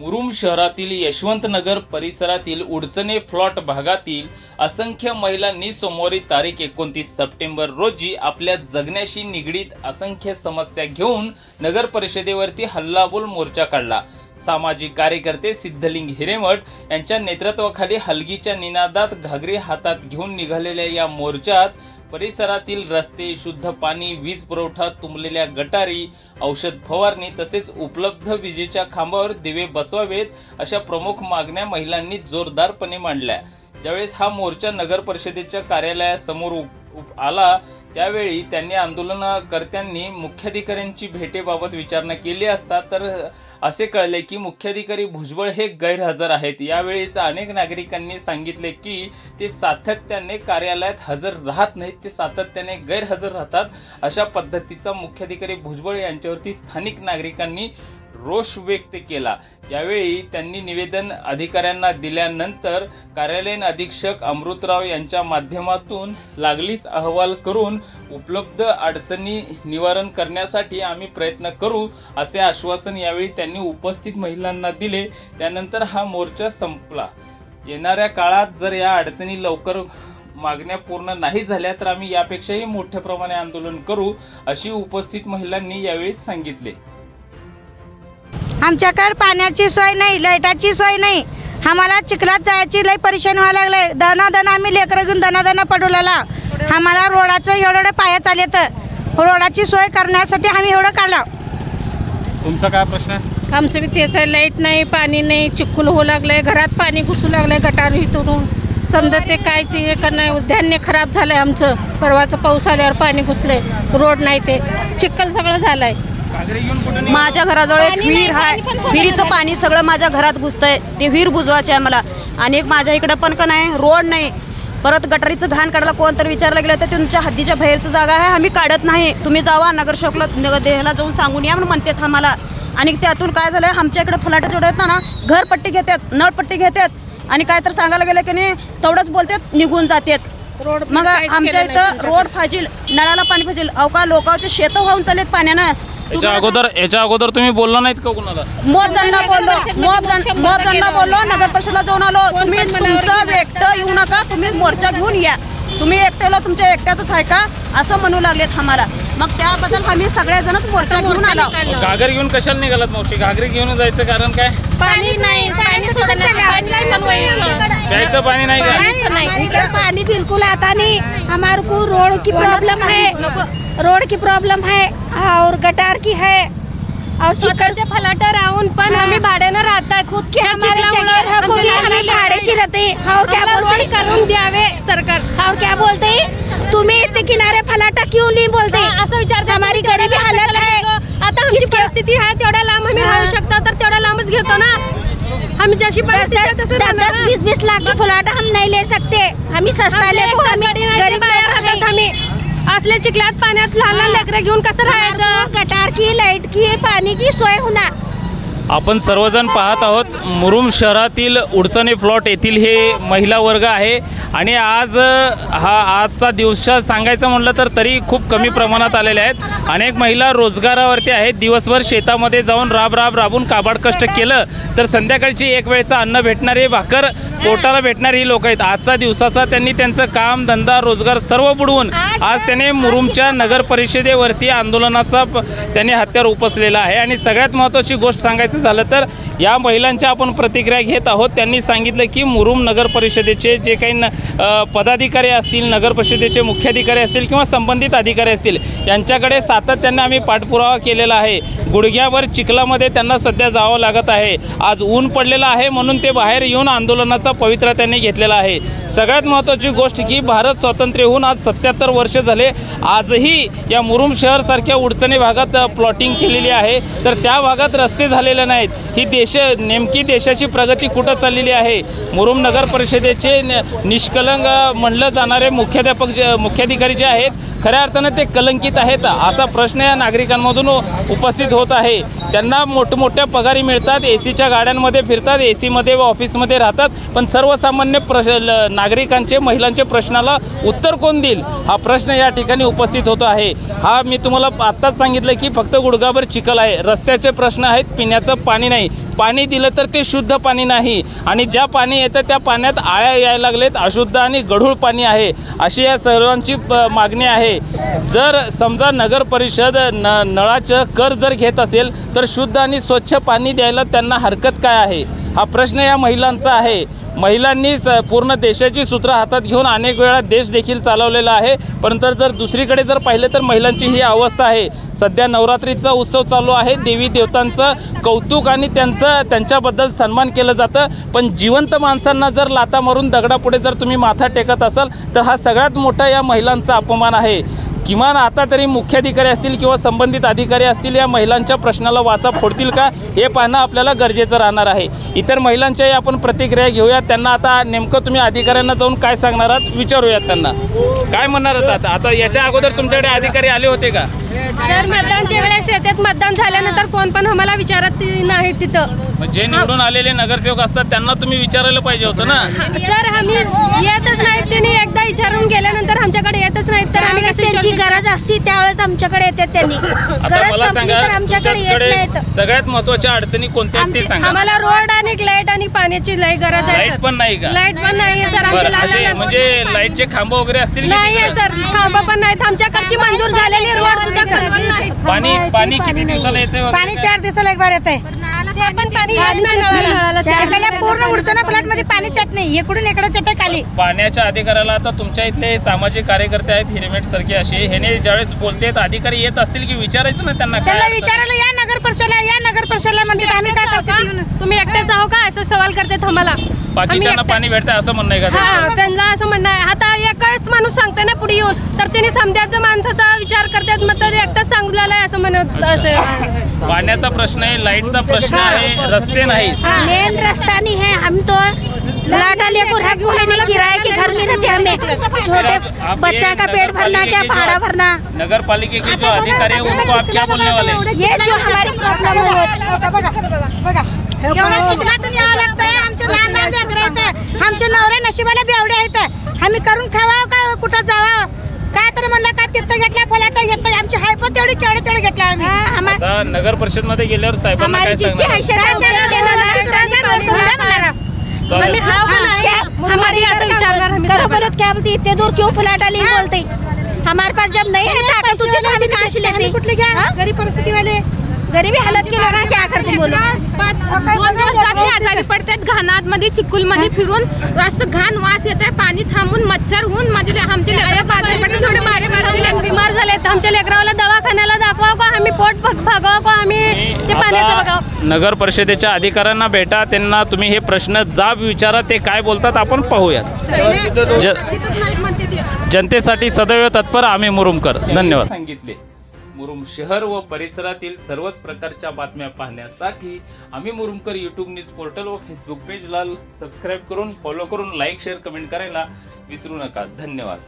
मुरुम शहरातील यशवंतनगर परिसरातील उडचणे फ्लॉट भागातील असंख्य महिलांनी सोमवारी तारीख 29 सप्टेंबर रोजी आपल्या जगण्याशी निगडीत असंख्य समस्या घेऊन नगर परिषदेवरती हल्लाबोल मोर्चा काढला। सामाजिक कार्यकर्ते सिद्धलिंग हिरेमठ यांच्या नेतृत्वाखाली हलगीच्या निनादात घागरी हातात घेऊन निघालेल्या या मोर्चात परिसरातील रस्ते, शुद्ध पाणी, वीज पुरवठा, तुंबलेल्या गटारी, औषध फवारणी तसेच उपलब्ध विजेच्या खांबावर दिवे बसवावेत अशा प्रमुख मागण्या महिलांनी जोरदारपणे मांडल्या। ज्यावेळेस हा मोर्चा नगर परिषदेच्या कार्यालयासमोर आला त्यावेळी त्यांनी आंदोलनकर्त्यांनी मुख्याधिकाऱ्यांची भेटेबाबत विचारणा केली असता तर असे कळले की मुख्याधिकारी भुजबळ हे गैरहजर आहेत। यावेळेस अनेक नागरिकांनी सांगितले की ते सातत्याने कार्यालयात हजर राहत नाहीत, ते सातत्याने गैरहजर राहतात। अशा पद्धतीचा मुख्याधिकारी भुजबळ यांच्यावरती स्थानिक नागरिकांनी रोष व्यक्त केला। यावेळी त्यांनी निवेदन अधिकाऱ्यांना दिल्यानंतर कार्यालयीन अधीक्षक अमृतराव यांच्या माध्यमातून लागलीच अहवाल करून उपलब्ध अडचणी निवारण करण्यासाठी आम्ही प्रयत्न करू असे आश्वासन यावेळी त्यांनी उपस्थित महिलांना दिले। त्यानंतर हा मोर्चा संपला। येणाऱ्या काळात जर या अडचणी लवकर मागण्या पूर्ण नाही झाल्या तर आम्ही यापेक्षाही मोठ्या प्रमाणात आंदोलन करू अशी उपस्थित महिलांनी यावेळी सांगितले। आमच्याकडे पाण्याची सोय नाही, लाईटाची सोय नाही, आम्हाला चिखलात जायची लई परेशान व्हायला लागले। दना आम्ही लेकरं घेऊन दना पडवलेला आम्हाला रोडाचं एवढं पाया चालले तर रोडाची सोय करण्यासाठी आम्ही एवढं काढला। तुमचा काय प्रश्न आहे? आमचं बी तेच आहे, लाईट नाही, पाणी नाही, चिखल होऊ लागलंय, घरात पाणी घुसू लागलंय गटार इथून समजा ते कायच हे करणार। धान्य खराब झालंय आमचं, परवाचं पाऊस आल्यावर पाणी घुसलंय, रोड नाही, ते चिखल सगळं झालंय। माझ्या घराजवळ एक विहीर आहे, विहिरीचं पाणी सगळं माझ्या घरात घुसतंय, ते विहीर बुजवायचे आहे मला। आणि एक माझ्या इकडं पण का नाही रोड नाही, परत गटारीचं घाण काढायला कोण तर विचारलं गेलं तर तुमच्या हद्दीच्या बाहेरचं जागा आहे, आम्ही काढत नाही, तुम्ही जावा नगरसेवकला देहाला जाऊन सांगून या म्हणून म्हणतात आम्हाला। आणि त्यातून काय झालं, आमच्या इकडे फलाट जेवढे आहेत ना घरपट्टी घेतात, नळपट्टी घेतात आणि काय तर सांगायला गेलं की नाही तेवढंच बोलतात, निघून जातात। मग आमच्या इथं रोड पाहिजे, नळाला पाणी पाहिजे, अवका लोकांचे शेत वाहून चाललेत पाण्यानं। याच्या अगोदर तुम्ही बोलला नाहीत का कुणाला? मोबजांना बोललो, नगर परिषदेला जाऊन आलो। तुम्ही तुमचं एकटं येऊ नका, तुम्ही मोर्चा घेऊन या, तुम्ही एकट्याला तुमच्या एकट्याच आहे का असं म्हणू लागलेत आम्हाला। मग त्याबद्दल आम्ही सगळेजणच मोर्चा घेऊन आलो। घागर घेऊन कशाला निघालात मावशी? घागरी घेऊन जायचं कारण काय? पाणी नाही, प्यायचं पाणी नाही का? पानी बिल्कुल आता नहीं, हमारे को रोड की प्रॉब्लम है, रोड की प्रॉब्लम है और गटार की है और चिकनचे फलाटर राहून पण आम्ही भाड्यानं राहतात, खुद के हमारे जगह को भी हमें भाड़े रहते हैं। और क्या बोलते करून द्यावे सरकार। और क्या बोलते हैं, तुम्ही इतने किनारे फलाटा क्यों नहीं बोलते? असं विचारतात। हमारी गरीबी हालत है, आता आमची परिस्थिती आहे तेवढ्या लांब आम्ही राहू शकतो तर तेवढ्या लांबच घेतो ना। आम्ही जशी परिस्थिती तसं 10-20 लाख की फलाटा हम नहीं ले सकते, हमें सस्ता ले को, हमें गरीब राहतात। आम्ही असले चिखलात पाण्यात लहान लेकरं घेऊन कसं राहायचं? गटार की, लाईट की, पाणी की सोय होणार। आपण सर्वजण पाहत आहोत मुरुम शहरातील उडचणे फ्लॉट येथील हे महिला वर्ग आहे आणि आज आजचा दिवस सांगायचं म्हटलं तर तरी खूप कमी प्रमाणात आलेले आहेत। अनेक महिला रोजगारावरती आहेत, दिवसभर शेतामध्ये जाऊन राबून काबाड कष्ट केलं तर संध्याकाळची एक वेळचा अन्न भेटणारे, भाकर पोटाला भेटणारी ही लोक आहेत। आजचा दिवसाचा त्यांनी त्यांचं काम धंदा रोजगार सर्व बुडवून आज त्याने मुरुमच्या नगर परिषदेवरती आंदोलनाचा त्यांनी हत्यार उपसलेला आहे। आणि सगळ्यात महत्त्वाची गोष्ट सांगायचं झालं तर या महिलांच्या आपण प्रतिक्रिया घेत आहोत। त्यांनी सांगितलं की मुरुम नगर परिषदेचे जे काही पदाधिकारी असतील, नगर परिषदेचे मुख्याधिकारी असतील किंवा संबंधित अधिकारी असतील यांच्याकडे सातत्याने आम्ही पाठपुरावा केलेला आहे। गुडघ्यावर चिखलामध्ये त्यांना सध्या जावं लागत आहे। आज ऊन पडलेलं आहे म्हणून ते बाहेर येऊन आंदोलनाचा पवित्रा त्यांनी घेतलेला आहे। सगळ्यात महत्त्वाची गोष्ट की भारत स्वातंत्र्य होऊन आज 77 वर्ष झाले, आजही या मुरुम शहरसारख्या उडचणी भागात प्लॉटिंग केलेली आहे तर त्या भागात रस्ते झालेले नाहीत। ही नेमकी देशाची प्रगती कुठं चाललेली आहे? मुरुम नगर परिषदेचे निष्कलंक म्हणलं जाणारे मुख्याधिकारी जे आहेत खऱ्या अर्थाने ते कलंकित आहेत असा प्रश्न या नागरिकांमधून उपस्थित होत आहे। त्यांना मोठमोठ्या पगारी मिळतात, एसीच्या गाड्यांमध्ये फिरतात, एसीमध्ये व ऑफिसमध्ये राहतात, पण सर्वसामान्य नागरिकांचे, महिलांचे प्रश्नाला उत्तर कोण देईल हा प्रश्न या ठिकाणी उपस्थित होतो आहे। हा मी तुम्हाला आत्ताच सांगितलं की फक्त गुडघाभर चिखल आहे, रस्त्याचे प्रश्न आहेत, पिण्याचं पाणी नाही, पाणी दिलं तर ते शुद्ध पाणी नाही आणि ज्या पाणी येतं त्या पाण्यात आळ्या यायला लागलेत, अशुद्ध आणि गढूळ पाणी आहे, अशी या सर्वांची मागणी आहे। जर समजा नगर परिषद नळाचं कर जर घेत असेल तर शुद्ध आणि स्वच्छ पाणी द्यायला त्यांना हरकत काय आहे, हा प्रश्न या महिलांचा आहे। महिलांनी पूर्ण देशाची सूत्र हातात घेऊन अनेक वेळा देश देखील चालवलेला आहे, परंतु जर दुसरीकडे जर पाहिलं तर महिलांची ही अवस्था आहे। सध्या नवरात्रीचा उत्सव चालू आहे, देवी देवतांचं कौतुक आणि त्यांच्याबद्दल सन्मान केलं जातं, पण जिवंत माणसांना जर लाथा मारून दगडापुढे जर तुम्ही माथा टेकत असाल तर हा सगळ्यात मोठा या महिलांचा अपमान आहे। किमान आता तरी मुख्याधिकारी असतील किंवा संबंधित अधिकारी असतील या महिलांच्या प्रश्नाला वाचा फोडतील का हे पाहणं आपल्याला गरजेचं राहणार आहे। इतर महिलांच्याही आपण प्रतिक्रिया घेऊयात, त्यांना आता नेमकं तुम्ही अधिकाऱ्यांना जाऊन काय सांगणार आहात विचारूयात, त्यांना काय म्हणणार आहात। आता याच्या अगोदर तुमच्याकडे अधिकारी आले होते का? सर मतदानच्या वेळेस येतात, मतदान झाल्यानंतर कोण पण आम्हाला विचारत नाही तिथं। जे निवडून आलेले नगरसेवक असतात त्यांना तुम्ही विचारायला पाहिजे होतं ना। सर आम्ही येतच नाहीत, त्यांनी एकदा विचारून गेल्यानंतर आमच्याकडे येतच नाहीत, तर आम्ही कसं त्यांची गरज असती त्यावेळेस आमच्याकडे येतात त्यांनी। आता मला सांगा तुमच्याकडे सगळ्यात महत्त्वाच्या अडचणी कोणत्या आहेत ते सांगा। आम्हाला रोड आणि लाईट आणि पाण्याची लई गरज आहे। लाईट पण नाही का? लाईट पण नाही सर, आमच्या लहान म्हणजे लाईटचे खांब वगैरे असतील नाही सर, खांब पण नाहीत, आमच्याकडची मंजूर झालेली रोड सुद्धा करवल नाहीत। पाणी किती दिवसाला येते? पाणी 4 दिवसाला एक बार येत आहे, पण पाणी येत नाही नळाला। पूर्ण उडताना प्लॉट मध्ये पाणीच येत नाही, इकडून इकडेच येते खाली। पाण्याच्या अधिकाऱ्याला आता तुमच्या इथले सामाजिक कार्यकर्ते आहेत हिरेमेट सारखे असे, ह्याने ज्यावेळेस बोलतेत अधिकारी येत असतील की विचारायचं ना त्यांना विचारायला या नगर परिषदेला म्हणतात आम्ही काय करतो, तुम्ही एकटेच आहो का असं सवाल करतात आम्हाला। बाकीच्यांना पाणी भेटतंय असं म्हणणं आहे का? हा, त्यांना असं म्हणणं आहे। आता एकच माणूस सांगते ना पुढे येऊन, तर त्यांनी समजायचं माणसाचा विचार करतात, मग तर एकटाच सांगलेलं आहे असं म्हणत असं। पाण्याचा प्रश्न आहे, लाईटचा प्रश्न आहे, रस्ते नाही, मेन रास्ता नहीं है। हम तो लाटा लेकर हक नहीं, किराए के घर में रहते, हमें छोटे बच्चा का पेट भरना क्या भाड़ा भरना। नगर पालिके के जो अधिकारी है उनको आप क्या बोलने वाले? ये जो हमारी प्रॉब्लम है एवढा चिखलातून यावं लागतंय, आमचे लहान लहान लेकरं आहेत, आमचे नवरे नशिबाला बेवडे आहेत, आम्ही करून खावावं का कुठं जावावं काय तर म्हणलं का तिथं घेतला फलाटा घेतला, आमची हाय पण तेवढी केवढे घेतला आम्ही। आता नगर परिषद मध्ये गेल्यावर साहेबांना काय सांगणार? क्या बोलते इतने दूर क्यों फलाटा नहीं बोलते, हमारे पास जब नहीं है ताकत तो हम कहाँ से लेते? कुठले घ्या गरीब परिस्थिती वाले, गरीबी हालत के लोग क्या करते बोलो। 2 दिवस जाते आजारी पडतात, घाणात मध्ये चिखल मध्ये फिरून असं घाण वास येत आहे, पाणी थांबून मच्छर होऊन माझे आमचे लेकरं आजारी पडतात, थोडे बारे बिमार झाले, आमच्या लेकराला दवाखान्याला दाखवावं का, आम्ही पोट भागावं का, आम्ही ते पाण्याचं बघावं। नगर परिषदेच्या अधिकाऱ्यांना भेटा, त्यांना तुम्ही हे प्रश्न जाब विचारा, ते काय बोलतात आपण पाहूयात। जनतेसाठी सदैव तत्पर आम्ही मुरुमकर। धन्यवाद। सांगितले मुरुम शहर व परिसरातील सर्वच प्रकारच्या बातम्या पाहण्यासाठी आम्ही मुरुमकर यूट्यूब न्यूज पोर्टल व फेसबुक पेजला सबस्क्राईब करून फॉलो करून लाईक शेअर कमेंट करायला विसरू नका। धन्यवाद।